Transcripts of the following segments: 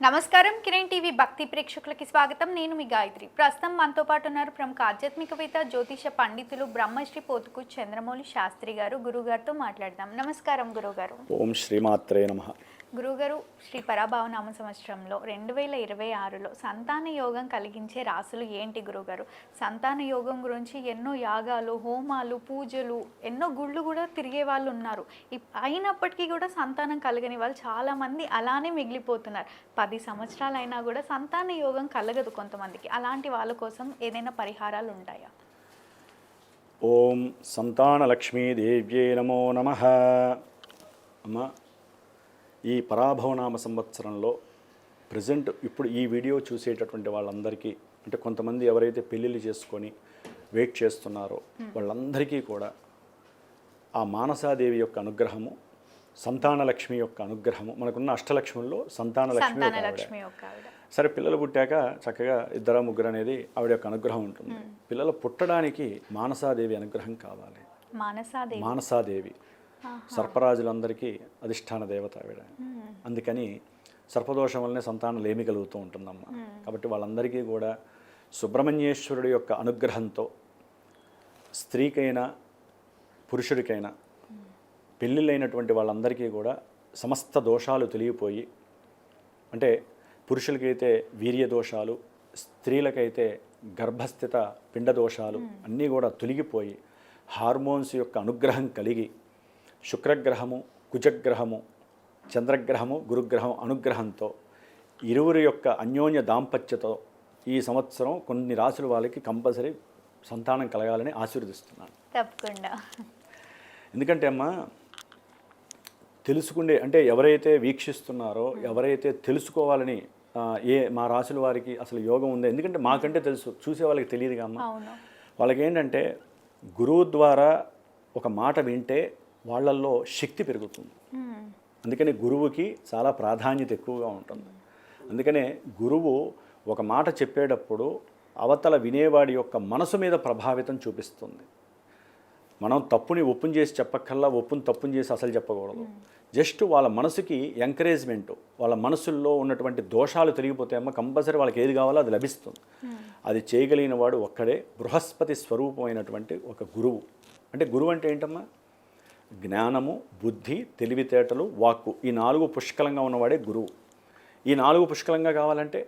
నమస్కారం కిరణ్ టీవీ భక్తి ప్రేక్షకులకి స్వాగతం. నేను మీ గాయత్రి. ప్రస్తుతం మనతో పాటు ఉన్నారు ప్రముఖ ఆధ్యాత్మికవేత్త జ్యోతిష పండితులు బ్రహ్మశ్రీ పోతుకు చంద్రమౌళి శాస్త్రి గారు. గురుగారితో మాట్లాడదాం. నమస్కారం గురుగారు. ఓం శ్రీమాత్రే నమః. గురుగారు, శ్రీ పరాభవనామ సంవత్సరంలో 2026లో సంతాన యోగం కలిగించే రాసులు ఏంటి గురుగారు? సంతాన యోగం గురించి ఎన్నో యాగాలు, హోమాలు, పూజలు, ఎన్నో గుళ్ళు కూడా తిరిగే వాళ్ళు ఉన్నారు. అయినప్పటికీ కూడా సంతానం కలగని వాళ్ళు చాలామంది అలానే మిగిలిపోతున్నారు. 10 సంవత్సరాలు అయినా కూడా సంతాన యోగం కలగదు కొంతమందికి. అలాంటి వాళ్ళ కోసం ఏదైనా పరిహారాలు ఉంటాయా? ఓం సంతానలక్ష్మీదేవ్యే నమో నమః. అమ్మ, ఈ పరాభవనామ సంవత్సరంలో ప్రజెంట్ ఇప్పుడు ఈ వీడియో చూసేటటువంటి వాళ్ళందరికీ, అంటే కొంతమంది ఎవరైతే పెళ్ళిళ్ళు చేసుకొని వెయిట్ చేస్తున్నారో వాళ్ళందరికీ కూడా ఆ మానసాదేవి యొక్క అనుగ్రహము, సంతానలక్ష్మి యొక్క అనుగ్రహము, మనకున్న అష్టలక్ష్ముల్లో సంతానలక్ష్మి ఒక ఆవిడ. సరే, పిల్లలు పుట్టాక చక్కగా 2 3 అనేది ఆవిడ యొక్క అనుగ్రహం ఉంటుంది. పిల్లలు పుట్టడానికి మానసాదేవి అనుగ్రహం కావాలి. మానసాదేవి సర్పరాజులందరికీ అధిష్టాన దేవత ఆవిడ. అందుకని సర్పదోషం వల్లనే సంతానం లేమి కలుగుతూ ఉంటుందమ్మా. కాబట్టి వాళ్ళందరికీ కూడా సుబ్రహ్మణ్యేశ్వరుడి యొక్క అనుగ్రహంతో స్త్రీకైనా పురుషుడికైనా పెళ్ళిళ్ళైనటువంటి వాళ్ళందరికీ కూడా సమస్త దోషాలు తెలియపోయి, అంటే పురుషులకైతే వీర్య దోషాలు, స్త్రీలకైతే గర్భస్థిత పిండ దోషాలు అన్నీ కూడా తొలగిపోయి హార్మోన్స్ యొక్క అనుగ్రహం కలిగి శుక్రగ్రహము, కుజగ్రహము, చంద్రగ్రహము, గురుగ్రహం అనుగ్రహంతో ఇరువురి యొక్క అన్యోన్య దాంపత్యతో ఈ సంవత్సరం కొన్ని రాసుల వాళ్ళకి కంపల్సరీ సంతానం కలగాలని ఆశీర్వదిస్తున్నాను. తప్పకుండా. ఎందుకంటే అమ్మా, తెలుసుకుండే, అంటే ఎవరైతే వీక్షిస్తున్నారో, ఎవరైతే తెలుసుకోవాలని మా రాసుల వారికి అసలు యోగం ఉందా, ఎందుకంటే మాకంటే తెలుసు, చూసే వాళ్ళకి తెలియదుగా అమ్మ. వాళ్ళకి ఏంటంటే గురువు ద్వారా ఒక మాట వింటే వాళ్ళల్లో శక్తి పెరుగుతుంది. అందుకని గురువుకి చాలా ప్రాధాన్యత ఎక్కువగా ఉంటుంది. అందుకనే గురువు ఒక మాట చెప్పేటప్పుడు అవతల వినేవాడి యొక్క మనసు మీద ప్రభావితం చూపిస్తుంది. మనం తప్పుని ఒప్పుని చేసి చెప్పక్కల్లా, ఒప్పుని తప్పుని చేసి అసలు చెప్పకూడదు. జస్ట్ వాళ్ళ మనసుకి ఎంకరేజ్మెంట్, వాళ్ళ మనసుల్లో ఉన్నటువంటి దోషాలు తొలగిపోతాయమ్మా. కంపల్సరీ వాళ్ళకి ఏది కావాలో అది లభిస్తుంది. అది చేయగలిగిన వాడు ఒక్కడే బృహస్పతి స్వరూపమైనటువంటి ఒక గురువు. అంటే గురువు అంటే ఏంటమ్మా? జ్ఞానము, బుద్ధి, తెలివితేటలు, వాక్కు, ఈ 4 పుష్కలంగా ఉన్నవాడే గురువు. ఈ 4 పుష్కలంగా కావాలంటే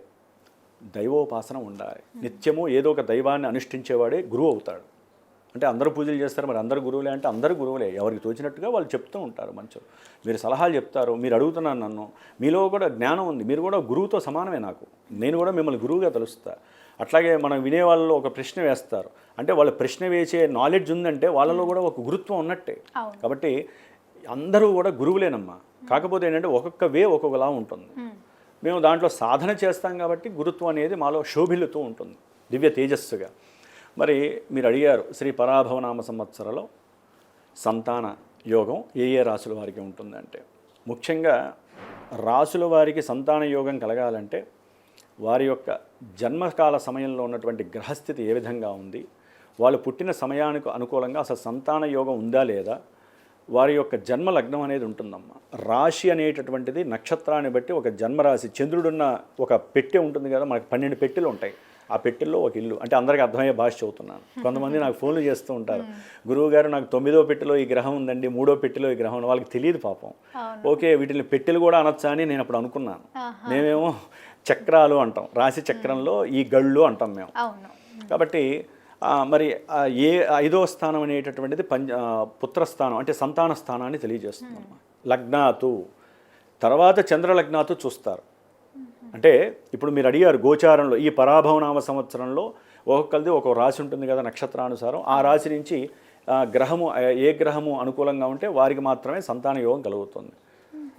దైవోపాసన ఉండాలి. నిత్యము ఏదో ఒక దైవాన్ని అనుష్ఠించేవాడే గురువు అవుతాడు. అంటే అందరూ పూజలు చేస్తారు, మరి అందరు గురువులే అంటే అందరు గురువులే. ఎవరికి తోచినట్టుగా వాళ్ళు చెప్తూ ఉంటారు. మంచి మీరు సలహాలు చెప్తారు, మీరు అడుగుతున్నాను నన్ను, మీలో కూడా జ్ఞానం ఉంది, మీరు కూడా గురువుతో సమానమే. నాకు, నేను కూడా మిమ్మల్ని గురువుగా తలుస్తా. అట్లాగే మనం వినే వాళ్ళు ఒక ప్రశ్న వేస్తారు, అంటే వాళ్ళు ప్రశ్న వేసే నాలెడ్జ్ ఉందంటే వాళ్ళలో కూడా ఒక గురుత్వం ఉన్నట్టే. కాబట్టి అందరూ కూడా గురువులేనమ్మా. కాకపోతే ఏంటంటే ఒక్కొక్క వే ఒక్కొక్కలా ఉంటుంది. మేము దాంట్లో సాధన చేస్తాం కాబట్టి గురుత్వం అనేది మాలో శోభిల్లుతూ ఉంటుంది, దివ్య తేజస్సుగా. మరి మీరు అడిగారు, శ్రీ పరాభవనామ సంవత్సరంలో సంతాన యోగం ఏ రాసుల వారికి ఉంటుందంటే, ముఖ్యంగా రాసుల వారికి సంతాన యోగం కలగాలంటే వారి యొక్క జన్మకాల సమయంలో ఉన్నటువంటి గ్రహస్థితి ఏ విధంగా ఉంది, వాళ్ళు పుట్టిన సమయానికి అనుకూలంగా అసలు సంతాన యోగం ఉందా లేదా, వారి యొక్క జన్మ లగ్నం అనేది ఉంటుందమ్మా. రాశి అనేటటువంటిది నక్షత్రాన్ని బట్టి ఒక జన్మరాశి, చంద్రుడున్న ఒక పెట్టె ఉంటుంది కదా, మనకి 12 పెట్టెలు ఉంటాయి. ఆ పెట్టెల్లో ఒక ఇల్లు. అంటే అందరికీ అర్థమయ్యే భాష చెబుతున్నాను. కొంతమంది నాకు ఫోన్లు చేస్తూ ఉంటారు, గురువు గారు నాకు 9వ పెట్టెలో ఈ గ్రహం ఉందండి, 3వ పెట్టెలో ఈ గ్రహం ఉంది. వాళ్ళకి తెలియదు పాపం. ఓకే, వీటిని పెట్టెలు కూడా అనొచ్చా అని నేను అప్పుడు అనుకున్నాను. మేమేమో చక్రాలు అంటాం, రాశి చక్రంలో ఈ గళ్ళు అంటాం మేము. కాబట్టి మరి ఏ 5వ స్థానం అనేటటువంటిది పుత్రస్థానం, అంటే సంతాన స్థానాన్ని తెలియజేస్తున్నాం. లగ్నాతు తర్వాత చంద్రలగ్నాతు చూస్తారు. అంటే ఇప్పుడు మీరు అడిగారు గోచారంలో ఈ పరాభవనామ సంవత్సరంలో ఒక్కొక్కరిది ఒక్కొక్క రాశి ఉంటుంది కదా నక్షత్రానుసారం. ఆ రాశి నుంచి గ్రహము, ఏ గ్రహము అనుకూలంగా ఉంటే వారికి మాత్రమే సంతాన యోగం కలుగుతుంది.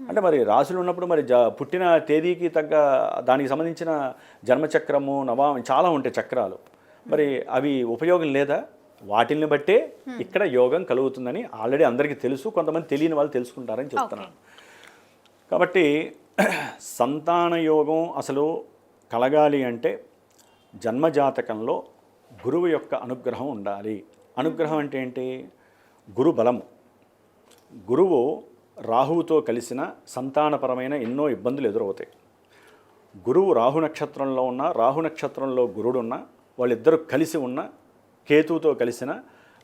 అంటే మరి రాశులు ఉన్నప్పుడు మరి పుట్టిన తేదీకి తగ్గ దానికి సంబంధించిన జన్మచక్రము, నవామి చాలా ఉంటాయి చక్రాలు. మరి అవి ఉపయోగం లేదా? వాటిని బట్టే ఇక్కడ యోగం కలుగుతుందని ఆల్రెడీ అందరికీ తెలుసు. కొంతమంది తెలియని వాళ్ళు తెలుసుకుంటారని చెప్తున్నాను. కాబట్టి సంతాన యోగం అసలు కలగాలి అంటే జన్మజాతకంలో గురువు యొక్క అనుగ్రహం ఉండాలి. అనుగ్రహం అంటే ఏంటి? గురు బలము. గురువు రాహువుతో కలిసిన సంతానపరమైన ఎన్నో ఇబ్బందులు ఎదురవుతాయి. గురువు రాహు నక్షత్రంలో ఉన్న, రాహు నక్షత్రంలో గురుడు ఉన్న, వాళ్ళిద్దరూ కలిసి ఉన్న, కేతువుతో కలిసిన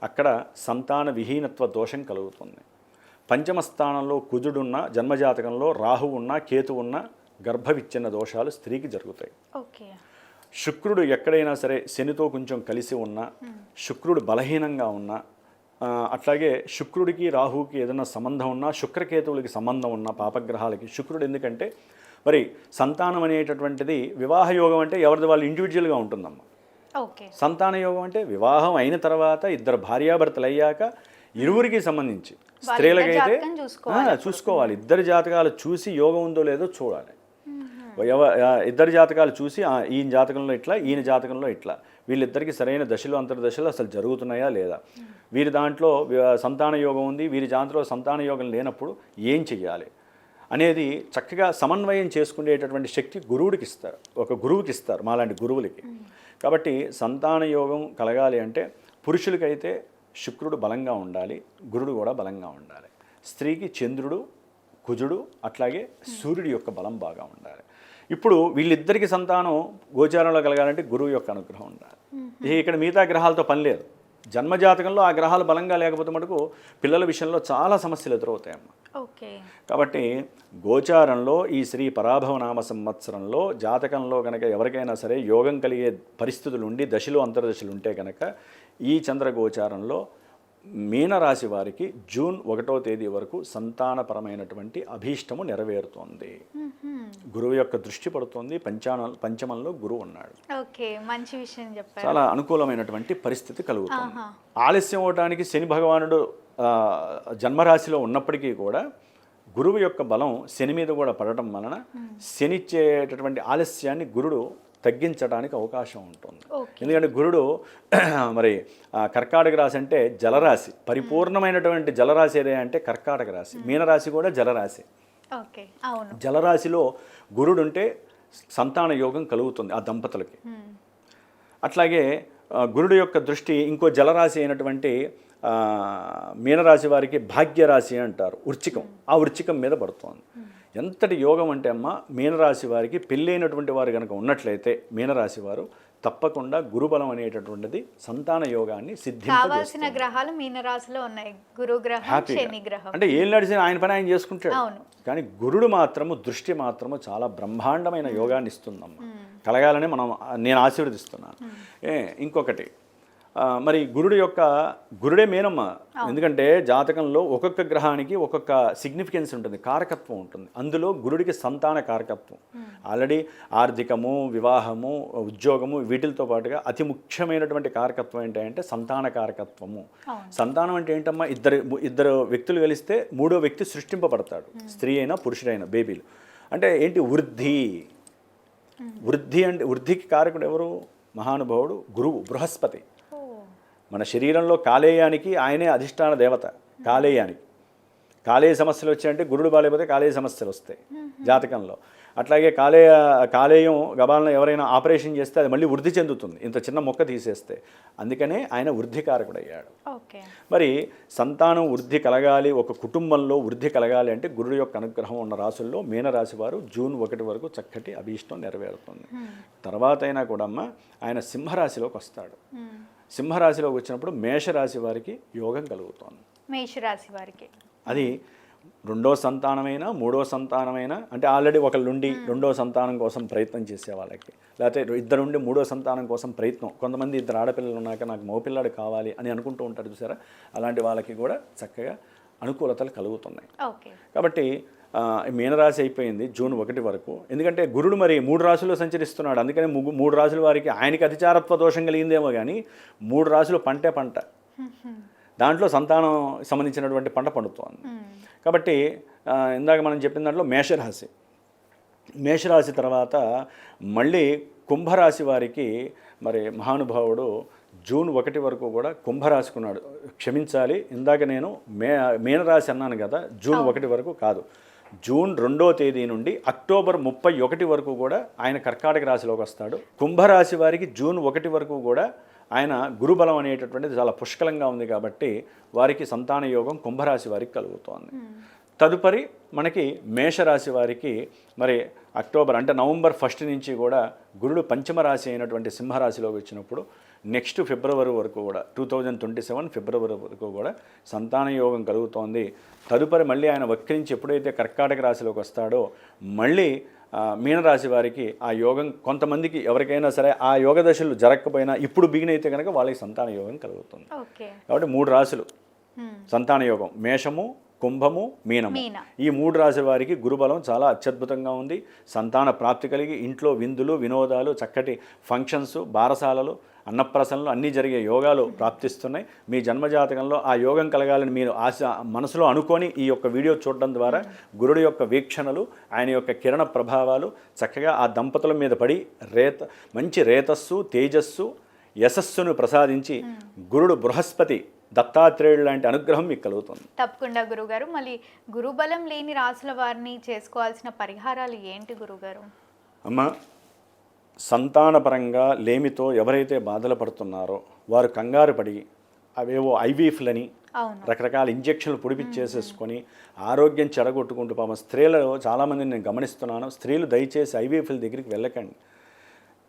అక్కడ సంతాన విహీనత్వ దోషం కలుగుతుంది. పంచమ స్థానంలో కుజుడున్న, జన్మజాతకంలో రాహు ఉన్న, కేతు ఉన్న గర్భవిచ్ఛిన్న దోషాలు స్త్రీకి జరుగుతాయి. ఓకే. శుక్రుడు ఎక్కడైనా సరే శనితో కొంచెం కలిసి ఉన్న, శుక్రుడు బలహీనంగా ఉన్న, అట్లాగే శుక్రుడికి రాహుకి ఏదైనా సంబంధం ఉన్నా, శుక్రకేతువులకి సంబంధం ఉన్న పాపగ్రహాలకి శుక్రుడు, ఎందుకంటే మరి సంతానం అనేటటువంటిది వివాహ యోగం అంటే ఎవరిది వాళ్ళు ఇండివిజువల్గా ఉంటుందమ్మా. ఓకే. సంతాన యోగం అంటే వివాహం అయిన తర్వాత ఇద్దరు భార్యాభర్తలు అయ్యాక ఇరువురికి సంబంధించి, స్త్రీలకైతే చూసుకోవాలి. ఇద్దరు జాతకాలు చూసి యోగం ఉందో లేదో చూడాలి. ఇద్దరు జాతకాలు చూసి ఈయన జాతకంలో ఇట్లా, ఈయన జాతకంలో ఇట్లా, వీళ్ళిద్దరికి సరైన దశలు అంతర్దశలు అసలు జరుగుతున్నాయా లేదా, వీరి దాంట్లో సంతాన యోగం ఉంది, వీరి దాంట్లో సంతాన యోగం లేనప్పుడు ఏం చెయ్యాలి అనేది చక్కగా సమన్వయం చేసుకునేటటువంటి శక్తి గురువుడికి ఇస్తారు, ఒక గురువుకి ఇస్తారు, మాలాంటి గురువులకి. కాబట్టి సంతాన యోగం కలగాలి అంటే పురుషులకైతే శుక్రుడు బలంగా ఉండాలి, గురుడు కూడా బలంగా ఉండాలి. స్త్రీకి చంద్రుడు, కుజుడు, అట్లాగే సూర్యుడి యొక్క బలం బాగా ఉండాలి. ఇప్పుడు వీళ్ళిద్దరికి సంతానం గోచారంలో కలగాలంటే గురువు యొక్క అనుగ్రహం ఉండాలి. ఇక్కడ మిగతా గ్రహాలతో పని లేదు. జన్మజాతకంలో ఆ గ్రహాలు బలంగా లేకపోతే మటుకు పిల్లల విషయంలో చాలా సమస్యలు ఎదురవుతాయమ్మా. ఓకే. కాబట్టి గోచారంలో ఈ శ్రీ పరాభవ నామ సంవత్సరంలో జాతకంలో కనుక ఎవరికైనా సరే యోగం కలిగే పరిస్థితులు ఉండి దశలు అంతర్దశలు ఉంటే కనుక ఈ చంద్రగోచారంలో మీనరాశి వారికి జూన్ 1వ తేదీ వరకు సంతానపరమైనటువంటి అభీష్టము నెరవేరుతోంది. గురువు యొక్క దృష్టి పడుతోంది. పంచమంలో గురువు ఉన్నాడు. ఓకే, మంచి విషయం చెప్పారు. చాలా అనుకూలమైనటువంటి పరిస్థితి కలుగుతుంది. ఆలస్యం అవడానికి శని భగవానుడు జన్మరాశిలో ఉన్నప్పటికీ కూడా గురువు యొక్క బలం శని మీద కూడా పడటం వలన శని ఇచ్చేటటువంటి ఆలస్యాన్ని గురుడు తగ్గించడానికి అవకాశం ఉంటుంది. ఎందుకంటే గురుడు మరి కర్కాటక రాశి అంటే జలరాశి, పరిపూర్ణమైనటువంటి జలరాశి ఏదే అంటే కర్కాటక రాశి. మీనరాశి కూడా జలరాశి. జలరాశిలో గురుడు ఉంటే సంతాన యోగం కలుగుతుంది ఆ దంపతులకి. అట్లాగే గురుడు యొక్క దృష్టి ఇంకో జలరాశి అయినటువంటి మీనరాశి వారికి భాగ్యరాశి అంటారు, వృచ్చికం, ఆ వృచ్చికం మీద పడుతోంది. ఎంతటి యోగం అంటే అమ్మ, మీనరాశి వారికి పెళ్ళైనటువంటి వారు కనుక ఉన్నట్లయితే మీనరాశి వారు తప్పకుండా గురుబలం అనేటటువంటిది సంతాన యోగాన్ని సిద్ధింపజేస్తుంది. గ్రహాలు మీనరాశిలో ఉన్నాయి, గురు గ్రహం, శని గ్రహం. అంటే ఏం నడిచిన ఆయన పని ఆయన చేసుకుంటాడు. కానీ గురుడు మాత్రము దృష్టి మాత్రము చాలా బ్రహ్మాండమైన యోగాన్ని ఇస్తుందమ్మా. కలగాలని నేను ఆశీర్వదిస్తున్నాను. ఇంకొకటి మరి గురుడే మేనమ్మ. ఎందుకంటే జాతకంలో ఒక్కొక్క గ్రహానికి ఒక్కొక్క సిగ్నిఫికెన్స్ ఉంటుంది, కారకత్వం ఉంటుంది. అందులో గురుడికి సంతాన కారకత్వం. ఆల్రెడీ ఆర్థికము, వివాహము, ఉద్యోగము వీటితో పాటుగా అతి ముఖ్యమైనటువంటి కారకత్వం ఏంటంటే సంతాన కారకత్వము. సంతానం అంటే ఏంటమ్మా, ఇద్దరు వ్యక్తులు కలిస్తే మూడో వ్యక్తి సృష్టింపబడతాడు, స్త్రీ అయినా పురుషుడైనా, బేబీలు. అంటే ఏంటి, వృద్ధి. వృద్ధికి కారకుడు ఎవరు? మహానుభావుడు గురువు, బృహస్పతి. మన శరీరంలో కాలేయానికి ఆయనే అధిష్టాన దేవత. కాలేయ సమస్యలు వచ్చాయంటే గురుడు బాలేకపోతే కాలేయ సమస్యలు వస్తాయి జాతకంలో. అట్లాగే కాలేయం గబాలను ఎవరైనా ఆపరేషన్ చేస్తే అది మళ్ళీ వృద్ధి చెందుతుంది, ఇంత చిన్న మొక్క తీసేస్తే. అందుకనే ఆయన వృద్ధికారకుడయ్యాడు. మరి సంతానం వృద్ధి కలగాలి, ఒక కుటుంబంలో వృద్ధి కలగాలి అంటే గురుడు యొక్క అనుగ్రహం ఉన్న రాశుల్లో మీనరాశి వారు జూన్ 1 వరకు చక్కటి అభీష్టం నెరవేరుతుంది. తర్వాత అయినా కూడా అమ్మ ఆయన సింహరాశిలోకి వస్తాడు. సింహరాశిలోకి వచ్చినప్పుడు మేషరాశి వారికి యోగం కలుగుతుంది. మేషరాశి వారికి అది రెండో సంతానమైనా మూడో సంతానమైనా, అంటే ఆల్రెడీ ఒకళ్ళుండి రెండో సంతానం కోసం ప్రయత్నం చేసే వాళ్ళకి, లేకపోతే ఇద్దరుండి మూడో సంతానం కోసం ప్రయత్నం. కొంతమంది ఇద్దరు ఆడపిల్లలు ఉన్నాక నాకు మగపిల్లాడు కావాలి అని అనుకుంటూ ఉంటారు చూసారా, అలాంటి వాళ్ళకి కూడా చక్కగా అనుకూలతలు కలుగుతున్నాయి. కాబట్టి మీనరాశి అయిపోయింది జూన్ 1 వరకు. ఎందుకంటే గురుడు మరి 3 రాశుల్లో సంచరిస్తున్నాడు. అందుకని 3 రాశుల వారికి ఆయనకి అతిచారత్వ దోషం కలిగిందేమో కానీ 3 రాశులు పంట దాంట్లో సంతానం సంబంధించినటువంటి పంట పండుతోంది. కాబట్టి ఇందాక మనం చెప్పిన దాంట్లో మేషరాశి తర్వాత మళ్ళీ కుంభరాశి వారికి మరి మహానుభావుడు జూన్ 1 వరకు కూడా కుంభరాశికి ఉన్నాడు. క్షమించాలి, ఇందాక నేను మీనరాశి అన్నాను కదా, జూన్ 1 వరకు కాదు, జూన్ 2వ తేదీ నుండి అక్టోబర్ 31 వరకు కూడా ఆయన కర్కాటక రాశిలోకి వస్తాడు. కుంభరాశి వారికి జూన్ 1 వరకు కూడా ఆయన గురుబలం అనేటటువంటిది చాలా పుష్కలంగా ఉంది కాబట్టి వారికి సంతాన యోగం కుంభరాశి వారికి కలుగుతోంది. తదుపరి మనకి మేషరాశి వారికి మరి అక్టోబర్ అంటే నవంబర్ 1 నుంచి కూడా గురుడు పంచమ రాశి అయినటువంటి సింహరాశిలోకి వచ్చినప్పుడు నెక్స్ట్ ఫిబ్రవరి వరకు కూడా 2027 ఫిబ్రవరి వరకు కూడా సంతాన యోగం కలుగుతోంది. తదుపరి మళ్ళీ ఆయన వక్రించి ఎప్పుడైతే కర్కాటక రాశిలోకి వస్తాడో మళ్ళీ మీనరాశి వారికి ఆ యోగం కొంతమందికి ఎవరికైనా సరే ఆ యోగ దశలు జరగకపోయినా ఇప్పుడు బిగిన్ అయితే కనుక వాళ్ళకి సంతాన యోగం కలుగుతుంది. కాబట్టి 3 రాశులు సంతాన యోగం మేషము, కుంభము, మీనము, ఈ 3 రాశుల వారికి గురుబలం చాలా అత్యద్భుతంగా ఉంది. సంతాన ప్రాప్తి కలిగి ఇంట్లో విందులు వినోదాలు చక్కటి ఫంక్షన్స్ బారసాలలు అన్నప్రసనలు అన్నీ జరిగే యోగాలు ప్రాప్తిస్తున్నాయి. మీ జన్మజాతకంలో ఆ యోగం కలగాలని మీరు ఆశ మనసులో అనుకొని ఈ యొక్క వీడియో చూడడం ద్వారా గురుడు యొక్క వీక్షణలు ఆయన యొక్క కిరణ ప్రభావాలు చక్కగా ఆ దంపతుల మీద పడి మంచి రేతస్సు తేజస్సు యశస్సును ప్రసాదించి గురుడు బృహస్పతి దత్తాత్రేయుడు లాంటి అనుగ్రహం మీకు కలుగుతుంది. తప్పకుండా గురుగారు. మళ్ళీ గురుబలం లేని రాసుల వారిని చేసుకోవాల్సిన పరిహారాలు ఏంటి గురుగారు? అమ్మ, సంతానపరంగా లేమితో ఎవరైతే బాధలు పడుతున్నారో వారు కంగారు పడి అవేవో ఐవీఎఫ్లని రకరకాల ఇంజక్షన్లు పొడిపిచ్చేసేసుకొని ఆరోగ్యం చెడగొట్టుకుంటూ పాపం స్త్రీలు చాలామందిని నేను గమనిస్తున్నాను. స్త్రీలు దయచేసి ఐవీఎఫ్ల దగ్గరికి వెళ్ళకండి.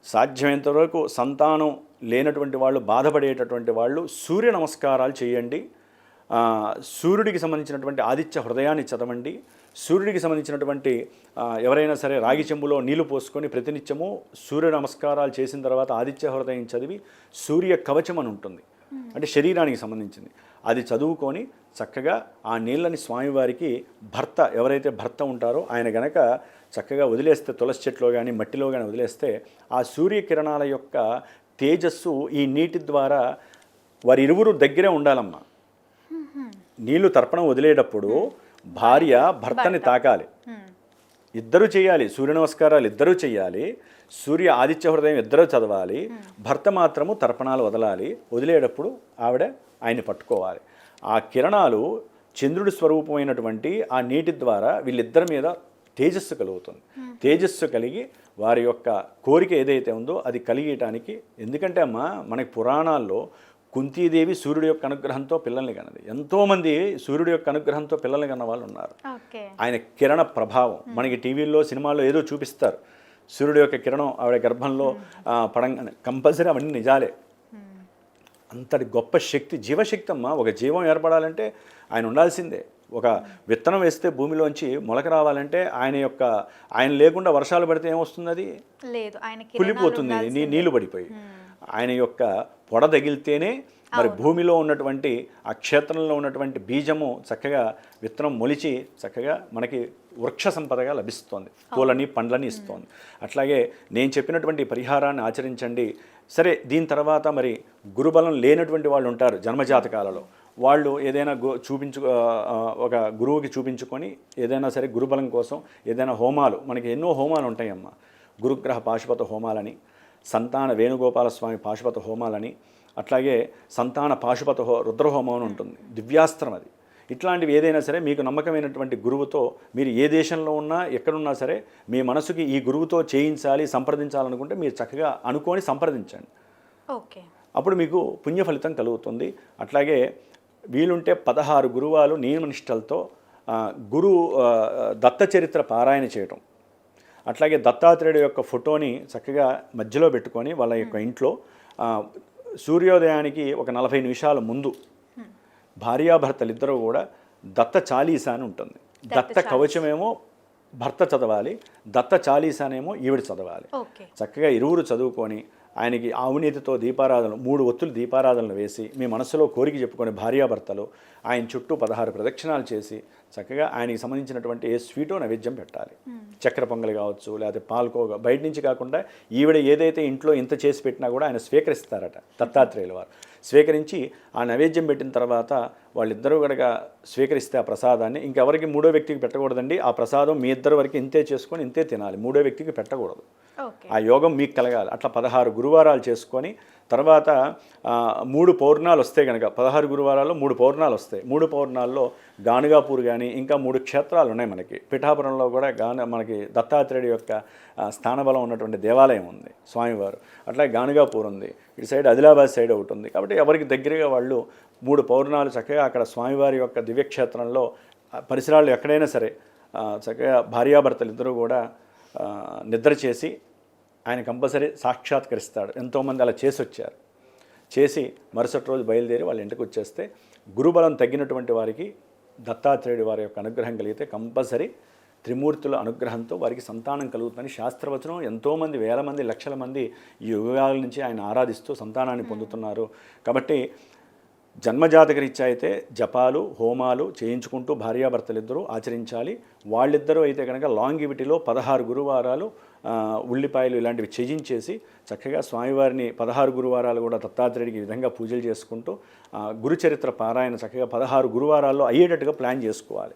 సాధ్యమైనంత వరకు సంతానం లేనటువంటి వాళ్ళు బాధపడేటటువంటి వాళ్ళు సూర్య నమస్కారాలు చేయండి. సూర్యుడికి సంబంధించినటువంటి ఆదిత్య హృదయాన్ని చదవండి. సూర్యుడికి సంబంధించినటువంటి ఎవరైనా సరే రాగి చెంబులో నీళ్లు పోసుకొని ప్రతినిత్యము సూర్య నమస్కారాలు చేసిన తర్వాత ఆదిత్య హృదయం చదివి సూర్య కవచం అని ఉంటుంది, అంటే శరీరానికి సంబంధించింది, అది చదువుకొని చక్కగా ఆ నీళ్ళని స్వామివారికి ఎవరైతే భర్త ఉంటారో ఆయన గనక చక్కగా వదిలేస్తే తులసి చెట్లో కానీ మట్టిలో కానీ వదిలేస్తే ఆ సూర్యకిరణాల యొక్క తేజస్సు ఈ నీటి ద్వారా వారి ఇరువురు దగ్గరే ఉండాలమ్మా. నీళ్లు తర్పణం వదిలేటప్పుడు భార్య భర్తని తాకాలి, ఇద్దరూ చేయాలి. సూర్య నమస్కారాలు ఇద్దరూ చేయాలి, సూర్య ఆదిత్య హృదయం ఇద్దరూ చదవాలి. భర్త మాత్రము తర్పణాలు వదలాలి. వదిలేటప్పుడు ఆవిడ ఆయన్ని పట్టుకోవాలి. ఆ కిరణాలు చంద్రుడి స్వరూపమైనటువంటి ఆ నీటి ద్వారా వీళ్ళిద్దరి మీద తేజస్సు కలుగుతుంది. తేజస్సు కలిగి వారి యొక్క కోరిక ఏదైతే ఉందో అది కలిగటానికి, ఎందుకంటే అమ్మ మనకి పురాణాల్లో కుంతీదేవి సూర్యుడి యొక్క అనుగ్రహంతో పిల్లల్ని కన్నది. ఎంతోమంది సూర్యుడి యొక్క అనుగ్రహంతో పిల్లల్ని కన్న వాళ్ళు ఉన్నారు. ఆయన కిరణ ప్రభావం మనకి టీవీల్లో సినిమాల్లో ఏదో చూపిస్తారు. సూర్యుడి యొక్క కిరణం ఆవిడ గర్భంలో పడంగానే కంపల్సరీ అవన్నీ నిజాలే. అంతటి గొప్ప శక్తి, జీవశక్తి అమ్మ. ఒక జీవం ఏర్పడాలంటే ఆయన ఉండాల్సిందే. ఒక విత్తనం వేస్తే భూమిలోంచి మొలక రావాలంటే ఆయన లేకుండా వర్షాలు పడితే ఏమొస్తుంది? అది కులిపోతుంది, నీళ్లు పడిపోయి. ఆయన యొక్క పొడ తగిలితేనే మరి భూమిలో ఉన్నటువంటి ఆ క్షేత్రంలో ఉన్నటువంటి బీజము చక్కగా విత్తనం మొలిచి చక్కగా మనకి వృక్ష సంపదగా లభిస్తోంది, పూలని పండ్లని ఇస్తోంది. అట్లాగే నేను చెప్పినటువంటి పరిహారాన్ని ఆచరించండి. సరే, దీని తర్వాత మరి గురుబలం లేనటువంటి వాళ్ళు ఉంటారు జన్మజాతకాలలో. వాళ్ళు ఏదైనా ఒక గురువుకి చూపించుకొని ఏదైనా సరే గురుబలం కోసం ఏదైనా హోమాలు, మనకి ఎన్నో హోమాలు ఉంటాయమ్మా. గురుగ్రహ పాశుపత హోమాలని, సంతాన వేణుగోపాల స్వామి పాశుపత హోమాలని, అట్లాగే సంతాన పాశుపత రుద్రహోమం అని ఉంటుంది, దివ్యాస్త్రం అది. ఇట్లాంటివి ఏదైనా సరే మీకు నమ్మకమైనటువంటి గురువుతో మీరు ఏ దేశంలో ఉన్నా ఎక్కడున్నా సరే మీ మనసుకి ఈ గురువుతో చేయించాలి సంప్రదించాలనుకుంటే మీరు చక్కగా అనుకొని సంప్రదించండి. అప్పుడు మీకు పుణ్య ఫలితం కలుగుతుంది. అట్లాగే వీలుంటే 16 గురువాలు నియమనిష్టలతో దత్త చరిత్ర పారాయణ చేయటం, అట్లాగే దత్తాత్రేయుడు యొక్క ఫోటోని చక్కగా మధ్యలో పెట్టుకొని వాళ్ళ యొక్క ఇంట్లో సూర్యోదయానికి ఒక 40 నిమిషాల ముందు భార్యాభర్తలు ఇద్దరు కూడా దత్త చాలీసా అని ఉంటుంది. దత్త కవచమేమో భర్త చదవాలి, దత్త చాలీసానేమో ఈవిడ చదవాలి. చక్కగా ఇరువురు చదువుకొని ఆయనకి ఆవునీతితో దీపారాధన 3 ఒత్తులు దీపారాధనలు వేసి మీ మనసులో కోరిక చెప్పుకొని భార్యాభర్తలు ఆయన చుట్టూ 16 ప్రదక్షిణాలు చేసి చక్కగా ఆయనకి సంబంధించినటువంటి ఏ స్వీటో నైవేద్యం పెట్టాలి. చక్కెర పొంగలి కావచ్చు, లేకపోతే పాల్కోగా బయట నుంచి కాకుండా ఈవిడ ఏదైతే ఇంట్లో ఇంత చేసి పెట్టినా కూడా ఆయన స్వీకరిస్తారట దత్తాత్రేయుల వారు. స్వీకరించి ఆ నైవేద్యం పెట్టిన తర్వాత వాళ్ళిద్దరూ కనుక స్వీకరిస్తే ఆ ప్రసాదాన్ని ఇంకెవరికి 3వ వ్యక్తికి పెట్టకూడదండి. ఆ ప్రసాదం మీ ఇద్దరు వరకు ఇంతే చేసుకొని ఇంతే తినాలి, 3వ వ్యక్తికి పెట్టకూడదు. ఆ యోగం మీకు కలగాలి. అట్లా 16 గురువారాలు చేసుకొని తర్వాత 3 పౌర్ణాలు వస్తాయి కనుక 16 గురువారాల్లో 3 పౌర్ణాలు వస్తాయి. 3 పౌర్ణాల్లో గానుగాపూర్ కానీ ఇంకా 3 క్షేత్రాలు ఉన్నాయి మనకి. పిఠాపురంలో కూడా మనకి దత్తాత్రేయుడి యొక్క స్థానబలం ఉన్నటువంటి దేవాలయం ఉంది స్వామివారు. అట్లాగే గానుగాపూర్ ఉంది, ఇటు సైడ్ ఆదిలాబాద్ సైడ్ ఒకటి ఉంది. కాబట్టి ఎవరికి దగ్గరగా వాళ్ళు 3 పౌర్ణాలు చక్కగా అక్కడ స్వామివారి యొక్క దివ్యక్షేత్రంలో పరిసరాలు ఎక్కడైనా సరే చక్కగా భార్యాభర్తలు ఇద్దరూ కూడా నిద్ర చేసి ఆయన కంపల్సరీ సాక్షాత్కరిస్తాడు. ఎంతోమంది అలా చేసి వచ్చారు. చేసి మరుసటి రోజు బయలుదేరి వాళ్ళ ఇంటికి వచ్చేస్తే గురుబలం తగ్గినటువంటి వారికి దత్తాత్రేయుడి వారి యొక్క అనుగ్రహం కలిగితే కంపల్సరీ త్రిమూర్తుల అనుగ్రహంతో వారికి సంతానం కలుగుతుందని శాస్త్రవచనం. ఎంతోమంది వేల మంది లక్షల మంది ఈ యుగాల నుంచి ఆయన ఆరాధిస్తూ సంతానాన్ని పొందుతున్నారు. కాబట్టి జన్మజాతకరీత్యా అయితే జపాలు హోమాలు చేయించుకుంటూ భార్యాభర్తలు ఇద్దరూ ఆచరించాలి. వాళ్ళిద్దరూ అయితే కనుక లాంగివిటీలో 16 గురువారాలు ఉల్లిపాయలు ఇలాంటివి చేయించేసి చక్కగా స్వామివారిని 16 గురువారాలు కూడా దత్తాత్రేయుడికి ఈ విధంగా పూజలు చేసుకుంటూ గురుచరిత్ర పారాయణ చక్కగా 16 గురువారాల్లో అయ్యేటట్టుగా ప్లాన్ చేసుకోవాలి.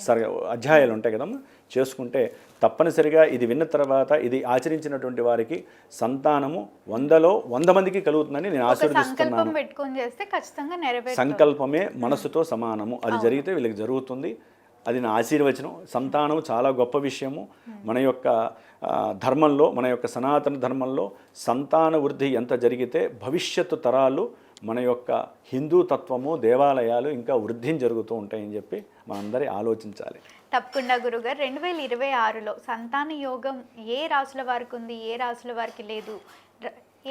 సరే అధ్యాయాలు ఉంటాయి కదమ్మా, చేసుకుంటే తప్పనిసరిగా ఇది విన్న తర్వాత ఇది ఆచరించినటువంటి వారికి సంతానము 100లో 100 మందికి కలుగుతుందని నేను ఆశీర్వదిస్తున్నాను. సంకల్పమే మనసుతో సమానము. అది జరిగితే వీళ్ళకి జరుగుతుంది. అది నా ఆశీర్వచనం. సంతానం చాలా గొప్ప విషయము. మన యొక్క ధర్మంలో, మన యొక్క సనాతన ధర్మంలో సంతాన వృద్ధి ఎంత జరిగితే భవిష్యత్తు తరాలు మన యొక్క హిందూ తత్వము, దేవాలయాలు ఇంకా వృద్ధిని జరుగుతూ ఉంటాయని చెప్పి మనందరి ఆలోచించాలి. తప్పకుండా గురుగారు. 2026లో సంతాన యోగం ఏ రాశుల వారికి ఉంది, ఏ రాశుల వారికి లేదు,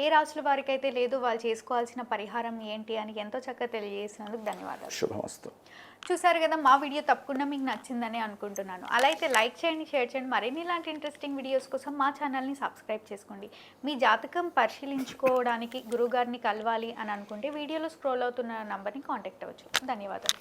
ఏ రాశుల వారికి అయితే లేదు, వాళ్ళు చేసుకోవాల్సిన పరిహారం ఏంటి అని ఎంతో చక్కగా తెలియజేసినందుకు ధన్యవాదాలు. శుభమస్తు. చూసారు కదా, మా వీడియో తప్పకుండా మీకు నచ్చిందని అనుకుంటున్నాను. అలా అయితే లైక్ చేయండి, షేర్ చేయండి. మరిన్ని ఇలాంటి ఇంట్రెస్టింగ్ వీడియోస్ కోసం మా ఛానల్ని సబ్స్క్రైబ్ చేసుకోండి. మీ జాతకం పరిశీలించుకోవడానికి గురుగారిని కలవాలి అని అనుకుంటే వీడియోలో స్క్రోల్ అవుతున్న నంబర్ని కాంటాక్ట్ అవ్వచ్చు. ధన్యవాదాలు.